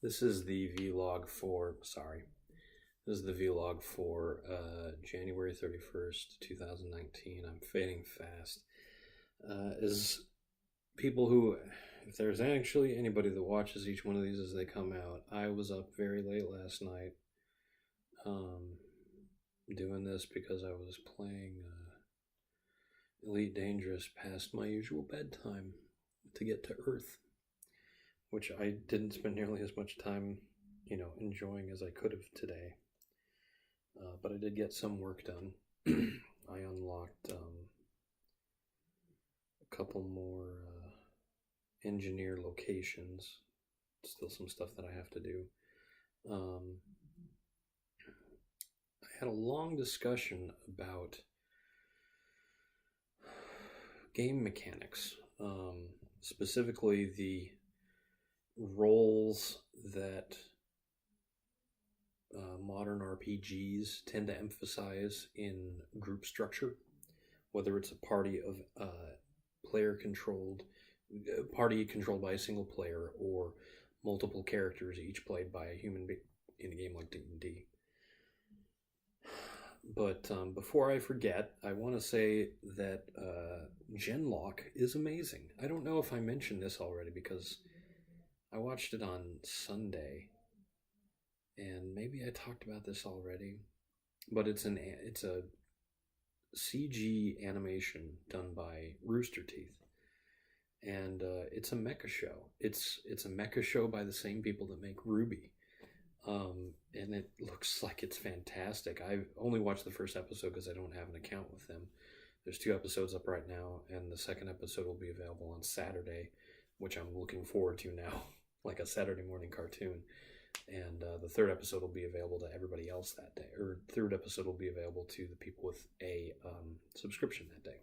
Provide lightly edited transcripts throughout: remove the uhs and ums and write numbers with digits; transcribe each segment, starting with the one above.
This is the vlog for, sorry, this is the vlog for January 31st, 2019. I'm fading fast. As people who, if there's actually anybody that watches each one of these as they come out, I was up very late last night doing this because I was playing Elite Dangerous past my usual bedtime to get to Earth, which I didn't spend nearly as much time, enjoying as I could have today. But I did get some work done. I unlocked a couple more engineer locations. Still some stuff that I have to do. I had a long discussion about game mechanics, specifically the roles that modern RPGs tend to emphasize in group structure, whether it's a party of party controlled by a single player, or multiple characters, each played by a human being in a game like D&D. But before I forget, I want to say that Genlock is amazing. I don't know if I mentioned this already because I watched it on Sunday, and maybe I talked about this already, but it's a CG animation done by Rooster Teeth, and it's a mecha show. It's a mecha show by the same people that make Ruby, and it looks like it's fantastic. I've only watched the first episode because I don't have an account with them. There's 2 episodes up right now, and the second episode will be available on Saturday, which I'm looking forward to now, like a Saturday morning cartoon. And the 3rd episode will be available to everybody else that day, or 3rd episode will be available to the people with a subscription that day.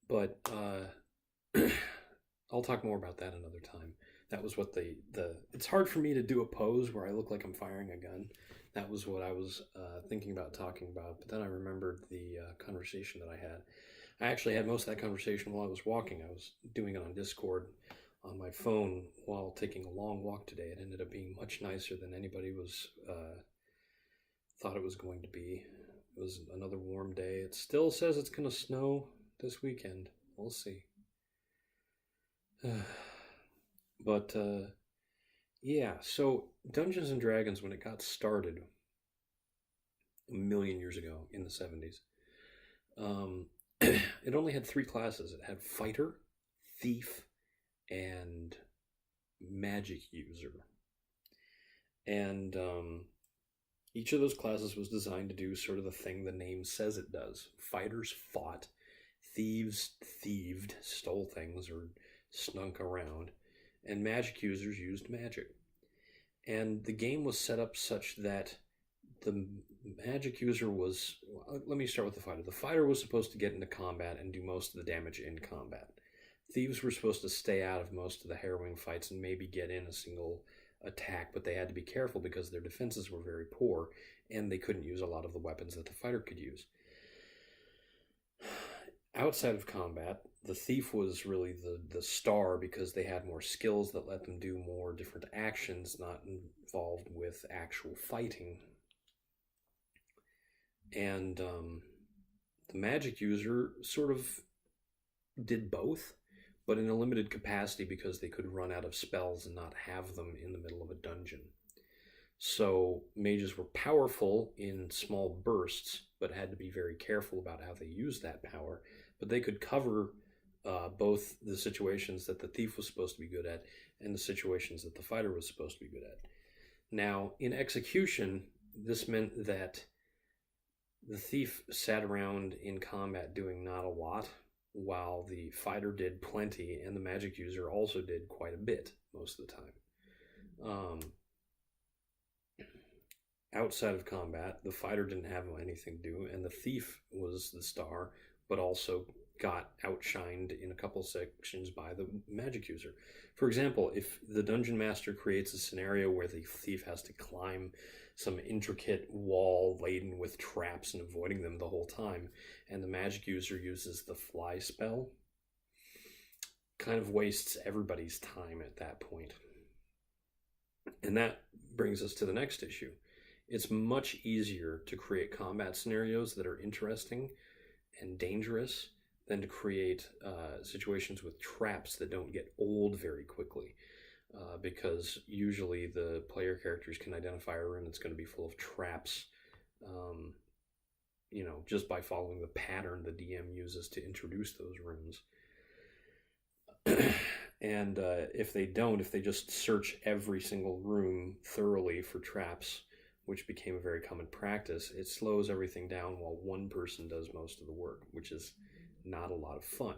But I'll talk more about that another time. That was what it's hard for me to do a pose where I look like I'm firing a gun. That was what I was thinking about talking about. But then I remembered the conversation that I had. I actually had most of that conversation while I was walking. I was doing it on Discord on my phone while taking a long walk today. It ended up being much nicer than anybody was thought it was going to be. It was another warm day. It still says it's going to snow this weekend. We'll see. But yeah, so Dungeons and Dragons, when it got started a million years ago in the 70s, it only had 3 classes. It had fighter, thief, and magic user. And each of those classes was designed to do sort of the thing the name says it does. Fighters fought, thieves thieved, stole things, or snuck around, and magic users used magic. And the game was set up such that the magic user was... Let me start with the fighter. The fighter was supposed to get into combat and do most of the damage in combat. Thieves were supposed to stay out of most of the harrowing fights and maybe get in a single attack, but they had to be careful because their defenses were very poor, and they couldn't use a lot of the weapons that the fighter could use. Outside of combat, the thief was really the star because they had more skills that let them do more different actions not involved with actual fighting. And the magic user sort of did both, but in a limited capacity because they could run out of spells and not have them in the middle of a dungeon. So mages were powerful in small bursts, but had to be very careful about how they used that power. But they could cover both the situations that the thief was supposed to be good at and the situations that the fighter was supposed to be good at. Now, in execution, this meant that the thief sat around in combat doing not a lot, while the fighter did plenty, and the magic user also did quite a bit most of the time. Outside of combat, the fighter didn't have anything to do, and the thief was the star, but also got outshined in a couple sections by the magic user. For example, if the dungeon master creates a scenario where the thief has to climb some intricate wall laden with traps and avoiding them the whole time, and the magic user uses the fly spell, kind of wastes everybody's time at that point. And that brings us to the next issue. It's much easier to create combat scenarios that are interesting and dangerous than to create situations with traps that don't get old very quickly. Because usually the player characters can identify a room that's going to be full of traps, just by following the pattern the DM uses to introduce those rooms. And if they just search every single room thoroughly for traps, which became a very common practice, it slows everything down while one person does most of the work, which is not a lot of fun.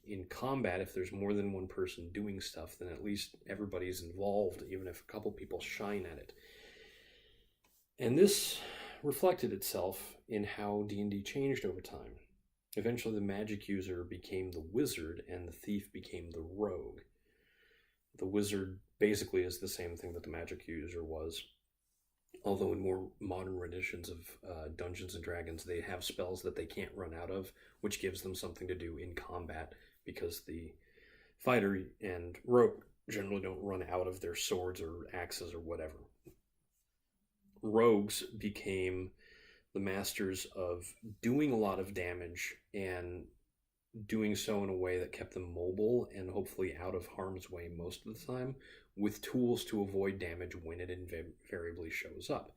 In combat, if there's more than one person doing stuff, then at least everybody's involved, even if a couple people shine at it. And this reflected itself in how D&D changed over time. Eventually, the magic user became the wizard, and the thief became the rogue. The wizard basically is the same thing that the magic user was, although in more modern renditions of Dungeons and Dragons, they have spells that they can't run out of, which gives them something to do in combat, because the fighter and rogue generally don't run out of their swords or axes or whatever. Rogues became the masters of doing a lot of damage and doing so in a way that kept them mobile and hopefully out of harm's way most of the time, with tools to avoid damage when it invariably shows up.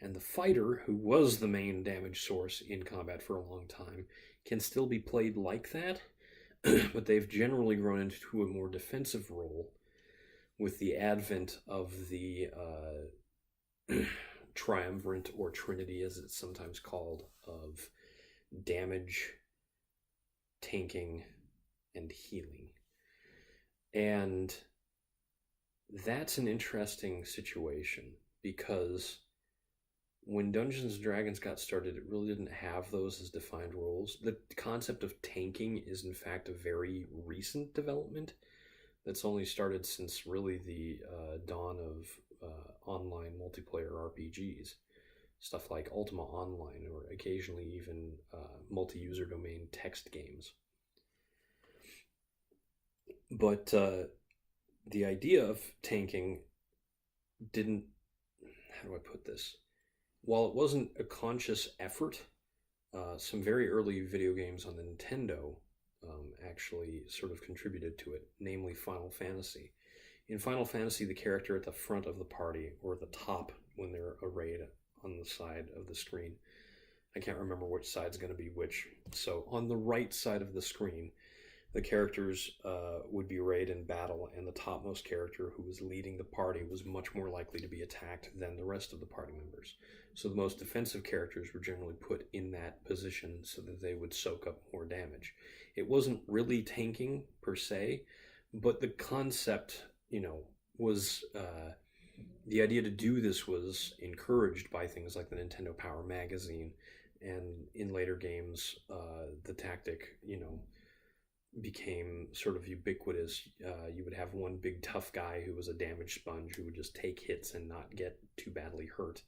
And the fighter, who was the main damage source in combat for a long time, can still be played like that, but they've generally grown into a more defensive role with the advent of the triumvirate, or trinity as it's sometimes called, of damage, tanking, and healing. And that's an interesting situation, because when Dungeons and Dragons got started, it really didn't have those as defined roles. The concept of tanking is in fact a very recent development that's only started since really the dawn of online multiplayer RPGs. Stuff like Ultima Online, or occasionally even multi-user domain text games. But the idea of tanking didn't, how do I put this? While it wasn't a conscious effort, some very early video games on the Nintendo actually sort of contributed to it, namely Final Fantasy. In Final Fantasy, the character at the front of the party, or the top when they're arrayed on the side of the screen, I can't remember which side's going to be which. So on the right side of the screen, the characters would be arrayed in battle, and the topmost character, who was leading the party, was much more likely to be attacked than the rest of the party members. So the most defensive characters were generally put in that position so that they would soak up more damage. It wasn't really tanking per se, but the concept, was the idea to do this was encouraged by things like the Nintendo Power magazine, and in later games, the tactic, became sort of ubiquitous. You would have one big tough guy who was a damage sponge who would just take hits and not get too badly hurt.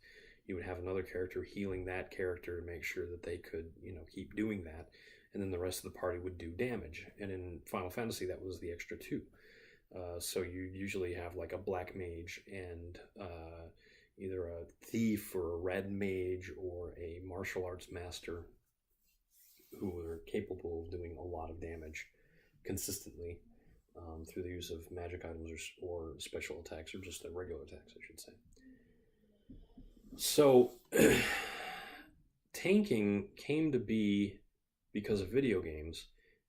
You would have another character healing that character to make sure that they could, keep doing that, and then the rest of the party would do damage. And in Final Fantasy, that was the extra two. So you usually have like a black mage and either a thief or a red mage or a martial arts master who are capable of doing a lot of damage consistently through the use of magic items or special attacks, or just the regular attacks, I should say. So tanking came to be because of video games,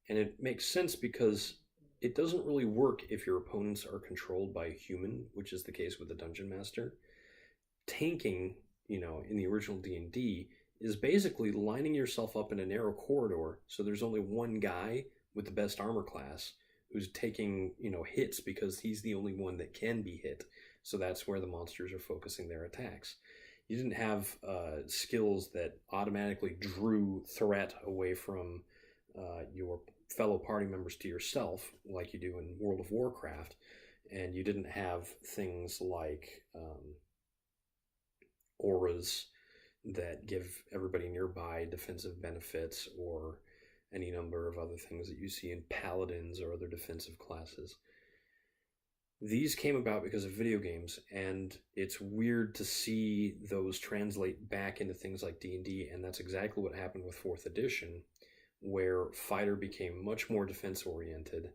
and it makes sense because it doesn't really work if your opponents are controlled by a human, which is the case with the Dungeon Master. Tanking, in the original D&D, is basically lining yourself up in a narrow corridor, so there's only one guy with the best armor class who's taking, hits because he's the only one that can be hit. So that's where the monsters are focusing their attacks. You didn't have skills that automatically drew threat away from your fellow party members to yourself, like you do in World of Warcraft, and you didn't have things like auras that give everybody nearby defensive benefits, or any number of other things that you see in paladins or other defensive classes. These came about because of video games, and it's weird to see those translate back into things like D&D, and that's exactly what happened with 4th edition, where fighter became much more defense oriented.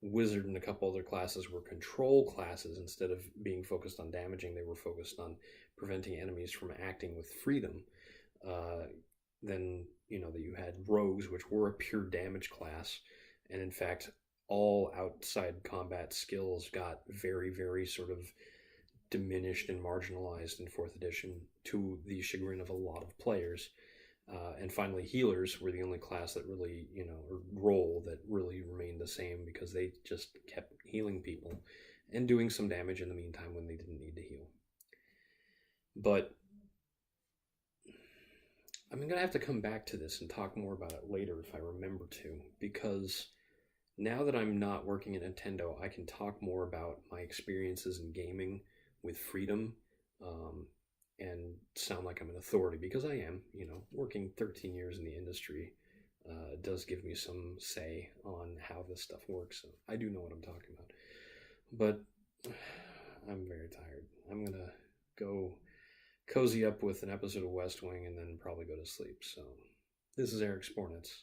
Wizard and a couple other classes were control classes. Instead of being focused on damaging, they were focused on preventing enemies from acting with freedom. Then, that you had rogues, which were a pure damage class, and in fact, all outside combat skills got very, very sort of diminished and marginalized in 4th edition, to the chagrin of a lot of players. And finally, healers were the only class that really, or role that really remained the same, because they just kept healing people and doing some damage in the meantime when they didn't need to heal. But I'm going to have to come back to this and talk more about it later if I remember to, because now that I'm not working at Nintendo, I can talk more about my experiences in gaming with freedom, and sound like I'm an authority, because I am. Working 13 years in the industry does give me some say on how this stuff works. So I do know what I'm talking about. But I'm very tired. I'm going to go cozy up with an episode of West Wing and then probably go to sleep. So this is Eric Spornitz,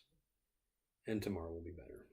and tomorrow will be better.